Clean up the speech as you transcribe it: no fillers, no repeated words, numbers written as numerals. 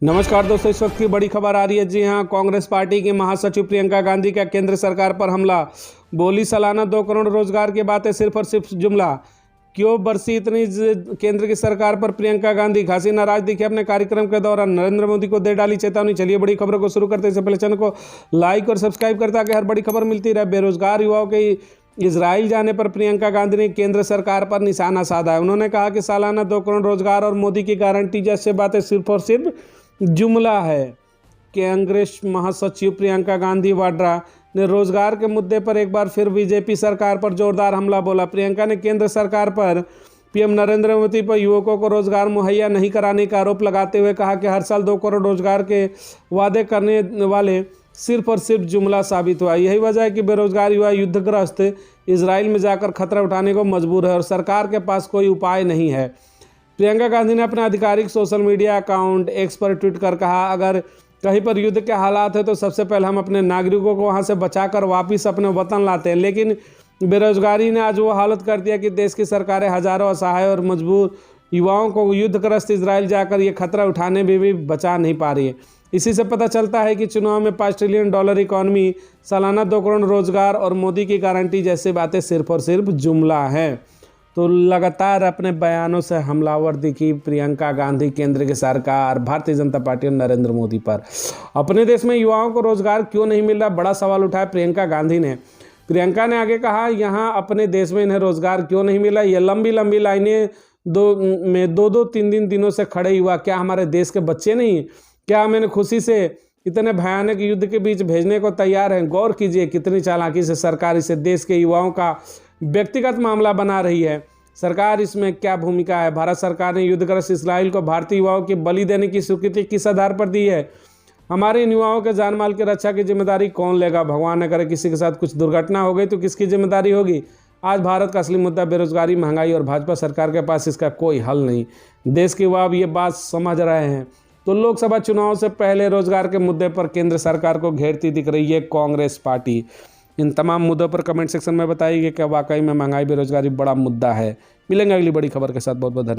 नमस्कार दोस्तों, इस वक्त की बड़ी खबर आ रही है। जी हां, कांग्रेस पार्टी की महासचिव प्रियंका गांधी का केंद्र सरकार पर हमला। बोली सालाना 2 करोड़ रोजगार की बात है, सिर्फ और सिर्फ जुमला। क्यों बरसी इतनी केंद्र की सरकार पर प्रियंका गांधी? खासी नाराज दिखे अपने कार्यक्रम के दौरान, नरेंद्र मोदी को दे डाली चेतावनी। चलिए बड़ी खबरों को शुरू करते हैं। इससे पहले चैनल को लाइक और सब्सक्राइब कर, ताकि हर बड़ी खबर मिलती रहे। बेरोजगार युवाओं के इजराइल जाने पर प्रियंका गांधी ने केंद्र सरकार पर निशाना साधा है। उन्होंने कहा कि सालाना 2 करोड़ रोजगार और मोदी की गारंटी जैसे बातें सिर्फ और सिर्फ जुमला है। कांग्रेस महासचिव प्रियंका गांधी वाड्रा ने रोजगार के मुद्दे पर एक बार फिर बीजेपी सरकार पर जोरदार हमला बोला। प्रियंका ने केंद्र सरकार पर पीएम नरेंद्र मोदी पर युवकों को रोजगार मुहैया नहीं कराने का आरोप लगाते हुए कहा कि हर साल 2 करोड़ रोजगार के वादे करने वाले सिर्फ और सिर्फ जुमला साबित हुआ। यही वजह है कि बेरोजगार युवा युद्धग्रस्त इजराइल में जाकर खतरा उठाने को मजबूर है और सरकार के पास कोई उपाय नहीं है। प्रियंका गांधी ने अपने आधिकारिक सोशल मीडिया अकाउंट एक्स पर ट्वीट कर कहा, अगर कहीं पर युद्ध के हालात है तो सबसे पहले हम अपने नागरिकों को वहां से बचाकर वापस अपने वतन लाते हैं, लेकिन बेरोजगारी ने आज वो हालत कर दिया कि देश की सरकारें हजारों असहाय और मजबूर युवाओं को युद्धग्रस्त इजराइल जाकर ये खतरा उठाने में भी बचा नहीं पा रही है। इसी से पता चलता है कि चुनाव में $5 ट्रिलियन इकॉनमी, सालाना 2 करोड़ रोजगार और मोदी की गारंटी जैसी बातें सिर्फ और सिर्फ जुमला है। तो लगातार अपने बयानों से हमलावर दिखी प्रियंका गांधी केंद्र की सरकार, भारतीय जनता पार्टी और नरेंद्र मोदी पर। अपने देश में युवाओं को रोजगार क्यों नहीं मिल रहा, बड़ा सवाल उठाया प्रियंका गांधी ने। प्रियंका ने आगे कहा, यहाँ अपने देश में इन्हें रोजगार क्यों नहीं मिला? ये लंबी लंबी लाइनें दो 3 दिनों से खड़े हुआ, क्या हमारे देश के बच्चे नहीं? क्या हम इन्हें खुशी से इतने भयानक युद्ध के बीच भेजने को तैयार हैं? गौर कीजिए कितनी चालाकी से सरकार इसे देश के युवाओं का व्यक्तिगत मामला बना रही है। सरकार इसमें क्या भूमिका है? भारत सरकार ने युद्धग्रस्त इस्राइल को भारतीय युवाओं की बलि देने की स्वीकृति किस आधार पर दी है? हमारे इन युवाओं के जान माल की रक्षा की जिम्मेदारी कौन लेगा? भगवान न करे किसी के साथ कुछ दुर्घटना हो गई तो किसकी जिम्मेदारी होगी? आज भारत का असली मुद्दा बेरोजगारी, महंगाई और भाजपा सरकार के पास इसका कोई हल नहीं। देश के युवा अब ये बात समझ रहे हैं। तो लोकसभा चुनाव से पहले रोजगार के मुद्दे पर केंद्र सरकार को घेरती दिख रही है कांग्रेस पार्टी। इन तमाम मुद्दों पर कमेंट सेक्शन में बताइए कि क्या वाकई में महंगाई बेरोजगारी बड़ा मुद्दा है। मिलेंगे अगली बड़ी खबर के साथ। बहुत बहुत धन्यवाद।